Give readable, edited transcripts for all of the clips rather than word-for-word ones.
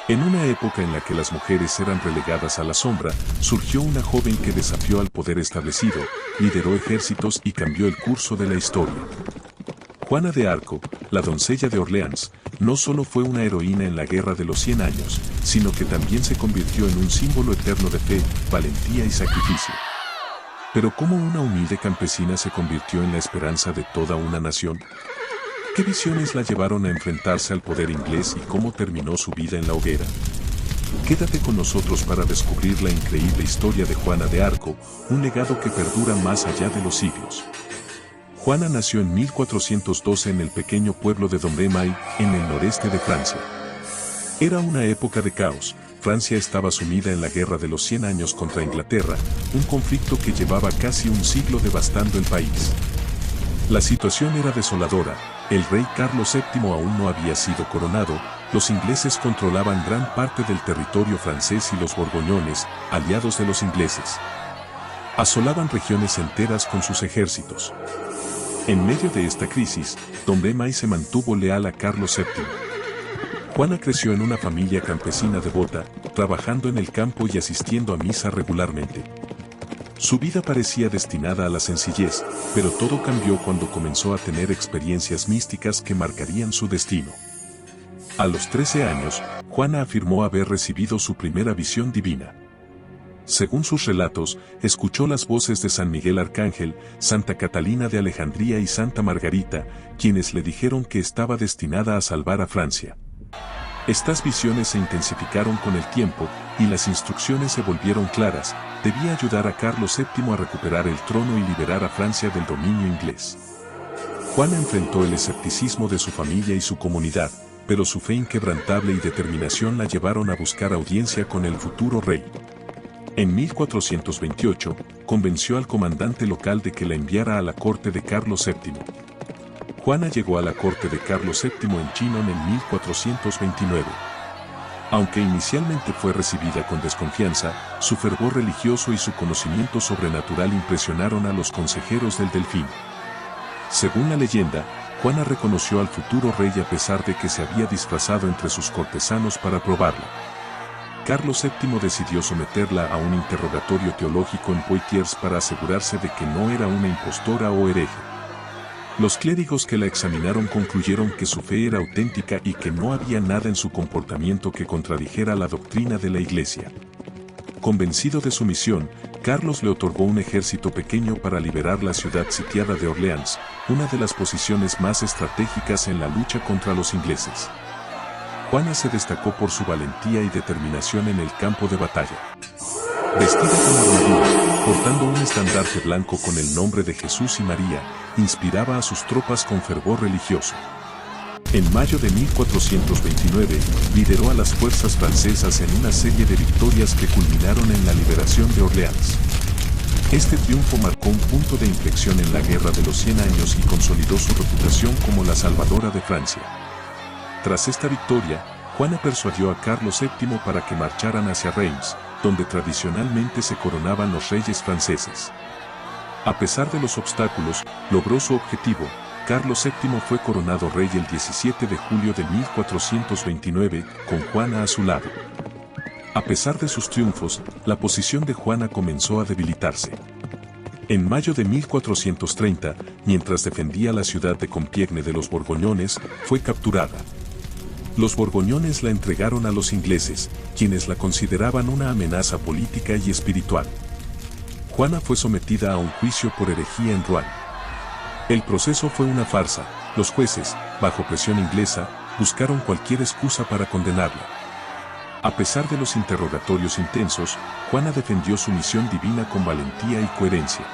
En una época en la que las mujeres eran relegadas a la sombra, surgió una joven que desafió al poder establecido, lideró ejércitos y cambió el curso de la historia. Juana de Arco, la doncella de Orleans, no solo fue una heroína en la Guerra de los 100 años, sino que también se convirtió en un símbolo eterno de fe, valentía y sacrificio. Pero ¿cómo una humilde campesina se convirtió en la esperanza de toda una nación? ¿Qué visiones la llevaron a enfrentarse al poder inglés y cómo terminó su vida en la hoguera? Quédate con nosotros para descubrir la increíble historia de Juana de Arco, un legado que perdura más allá de los siglos. Juana nació en 1412 en el pequeño pueblo de Domremy, en el noreste de Francia. Era una época de caos. Francia estaba sumida en la Guerra de los 100 años contra Inglaterra, un conflicto que llevaba casi un siglo devastando el país. La situación era desoladora, el rey Carlos VII aún no había sido coronado, los ingleses controlaban gran parte del territorio francés y los borgoñones, aliados de los ingleses, asolaban regiones enteras con sus ejércitos. En medio de esta crisis, Domremy se mantuvo leal a Carlos VII. Juana creció en una familia campesina devota, trabajando en el campo y asistiendo a misa regularmente. Su vida parecía destinada a la sencillez, pero todo cambió cuando comenzó a tener experiencias místicas que marcarían su destino. A los 13 años, Juana afirmó haber recibido su primera visión divina. Según sus relatos, escuchó las voces de San Miguel Arcángel, Santa Catalina de Alejandría y Santa Margarita, quienes le dijeron que estaba destinada a salvar a Francia. Estas visiones se intensificaron con el tiempo, y las instrucciones se volvieron claras: debía ayudar a Carlos VII a recuperar el trono y liberar a Francia del dominio inglés. Juana enfrentó el escepticismo de su familia y su comunidad, pero su fe inquebrantable y determinación la llevaron a buscar audiencia con el futuro rey. En 1428, convenció al comandante local de que la enviara a la corte de Carlos VII. Juana llegó a la corte de Carlos VII en Chinon en 1429. Aunque inicialmente fue recibida con desconfianza, su fervor religioso y su conocimiento sobrenatural impresionaron a los consejeros del Delfín. Según la leyenda, Juana reconoció al futuro rey a pesar de que se había disfrazado entre sus cortesanos para probarla. Carlos VII decidió someterla a un interrogatorio teológico en Poitiers para asegurarse de que no era una impostora o hereje. Los clérigos que la examinaron concluyeron que su fe era auténtica y que no había nada en su comportamiento que contradijera la doctrina de la Iglesia. Convencido de su misión, Carlos le otorgó un ejército pequeño para liberar la ciudad sitiada de Orleans, una de las posiciones más estratégicas en la lucha contra los ingleses. Juana se destacó por su valentía y determinación en el campo de batalla. Vestida con armadura, portando un estandarte blanco con el nombre de Jesús y María, inspiraba a sus tropas con fervor religioso. En mayo de 1429, lideró a las fuerzas francesas en una serie de victorias que culminaron en la liberación de Orleans. Este triunfo marcó un punto de inflexión en la Guerra de los 100 años y consolidó su reputación como la salvadora de Francia. Tras esta victoria, Juana persuadió a Carlos VII para que marcharan hacia Reims, donde tradicionalmente se coronaban los reyes franceses. A pesar de los obstáculos, logró su objetivo. Carlos VII fue coronado rey el 17 de julio de 1429, con Juana a su lado. A pesar de sus triunfos, la posición de Juana comenzó a debilitarse. En mayo de 1430, mientras defendía la ciudad de Compiègne de los borgoñones, fue capturada. Los borgoñones la entregaron a los ingleses, quienes la consideraban una amenaza política y espiritual. Juana fue sometida a un juicio por herejía en Rouen. El proceso fue una farsa. Los jueces, bajo presión inglesa, buscaron cualquier excusa para condenarla. A pesar de los interrogatorios intensos, Juana defendió su misión divina con valentía y coherencia.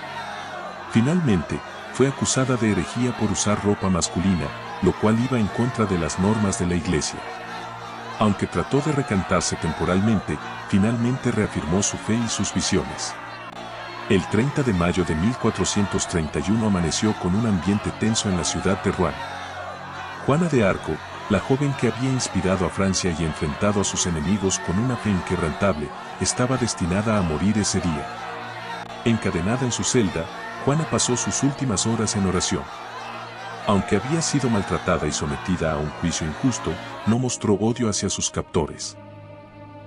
Finalmente, fue acusada de herejía por usar ropa masculina, lo cual iba en contra de las normas de la Iglesia. Aunque trató de recantarse temporalmente, finalmente reafirmó su fe y sus visiones. El 30 de mayo de 1431 amaneció con un ambiente tenso en la ciudad de Rouen. Juana de Arco, la joven que había inspirado a Francia y enfrentado a sus enemigos con una fe inquebrantable, estaba destinada a morir ese día. Encadenada en su celda, Juana pasó sus últimas horas en oración. Aunque había sido maltratada y sometida a un juicio injusto, no mostró odio hacia sus captores.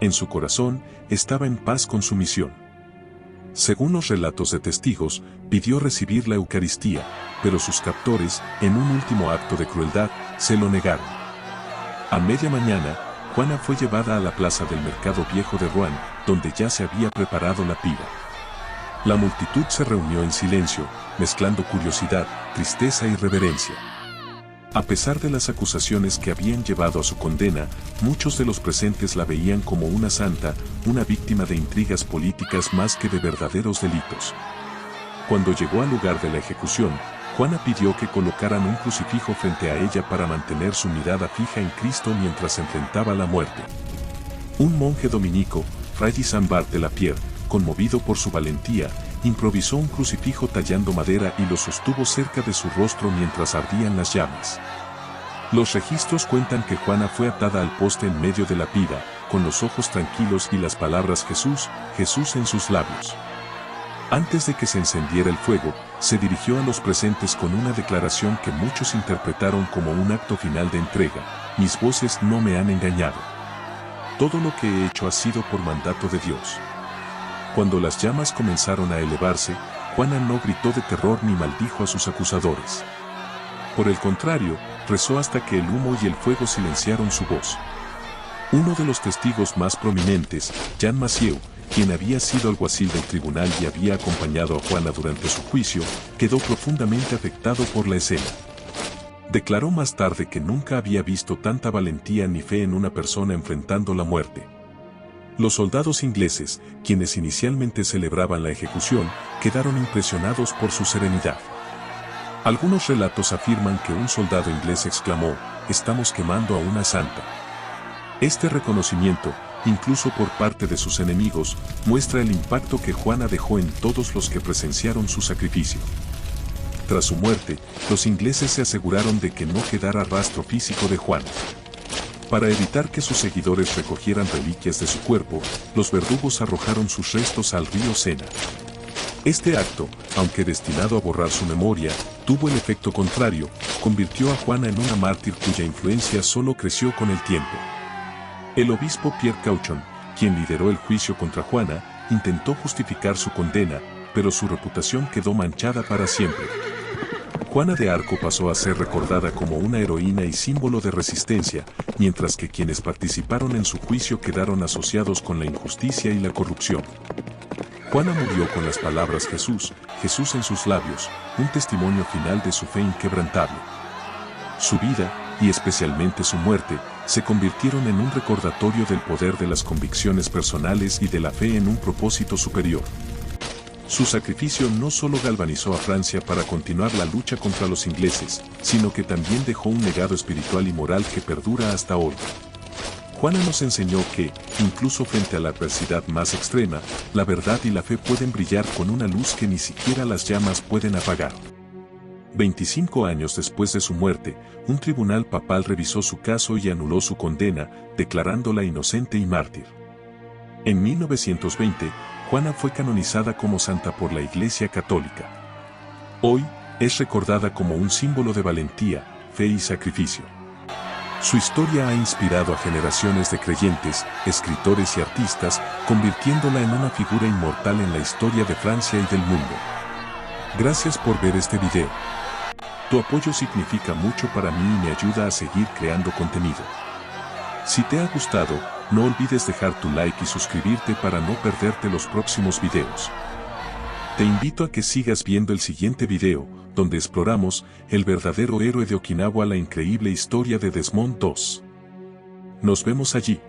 En su corazón, estaba en paz con su misión. Según los relatos de testigos, pidió recibir la Eucaristía, pero sus captores, en un último acto de crueldad, se lo negaron. A media mañana, Juana fue llevada a la plaza del Mercado Viejo de Rouen, donde ya se había preparado la pira. La multitud se reunió en silencio, mezclando curiosidad, tristeza y reverencia. A pesar de las acusaciones que habían llevado a su condena, muchos de los presentes la veían como una santa, una víctima de intrigas políticas más que de verdaderos delitos. Cuando llegó al lugar de la ejecución, Juana pidió que colocaran un crucifijo frente a ella para mantener su mirada fija en Cristo mientras enfrentaba la muerte. Un monje dominico, Fray Jean-Bart de la Pierre, conmovido por su valentía, improvisó un crucifijo tallando madera y lo sostuvo cerca de su rostro mientras ardían las llamas. Los registros cuentan que Juana fue atada al poste en medio de la pira, con los ojos tranquilos y las palabras Jesús, Jesús en sus labios. Antes de que se encendiera el fuego, se dirigió a los presentes con una declaración que muchos interpretaron como un acto final de entrega: mis voces no me han engañado. Todo lo que he hecho ha sido por mandato de Dios. Cuando las llamas comenzaron a elevarse, Juana no gritó de terror ni maldijo a sus acusadores. Por el contrario, rezó hasta que el humo y el fuego silenciaron su voz. Uno de los testigos más prominentes, Jean Massieu, quien había sido alguacil del tribunal y había acompañado a Juana durante su juicio, quedó profundamente afectado por la escena. Declaró más tarde que nunca había visto tanta valentía ni fe en una persona enfrentando la muerte. Los soldados ingleses, quienes inicialmente celebraban la ejecución, quedaron impresionados por su serenidad. Algunos relatos afirman que un soldado inglés exclamó: «Estamos quemando a una santa». Este reconocimiento, incluso por parte de sus enemigos, muestra el impacto que Juana dejó en todos los que presenciaron su sacrificio. Tras su muerte, los ingleses se aseguraron de que no quedara rastro físico de Juana. Para evitar que sus seguidores recogieran reliquias de su cuerpo, los verdugos arrojaron sus restos al río Sena. Este acto, aunque destinado a borrar su memoria, tuvo el efecto contrario: convirtió a Juana en una mártir cuya influencia solo creció con el tiempo. El obispo Pierre Cauchon, quien lideró el juicio contra Juana, intentó justificar su condena, pero su reputación quedó manchada para siempre. Juana de Arco pasó a ser recordada como una heroína y símbolo de resistencia, mientras que quienes participaron en su juicio quedaron asociados con la injusticia y la corrupción. Juana murió con las palabras Jesús, Jesús en sus labios, un testimonio final de su fe inquebrantable. Su vida, y especialmente su muerte, se convirtieron en un recordatorio del poder de las convicciones personales y de la fe en un propósito superior. Su sacrificio no solo galvanizó a Francia para continuar la lucha contra los ingleses, sino que también dejó un legado espiritual y moral que perdura hasta hoy. Juana nos enseñó que, incluso frente a la adversidad más extrema, la verdad y la fe pueden brillar con una luz que ni siquiera las llamas pueden apagar. 25 años después de su muerte, un tribunal papal revisó su caso y anuló su condena, declarándola inocente y mártir. En 1920, Juana fue canonizada como santa por la Iglesia Católica. Hoy, es recordada como un símbolo de valentía, fe y sacrificio. Su historia ha inspirado a generaciones de creyentes, escritores y artistas, convirtiéndola en una figura inmortal en la historia de Francia y del mundo. Gracias por ver este video. Tu apoyo significa mucho para mí y me ayuda a seguir creando contenido. Si te ha gustado, no olvides dejar tu like y suscribirte para no perderte los próximos videos. Te invito a que sigas viendo el siguiente video, donde exploramos el verdadero héroe de Okinawa, la increíble historia de Desmond II. Nos vemos allí.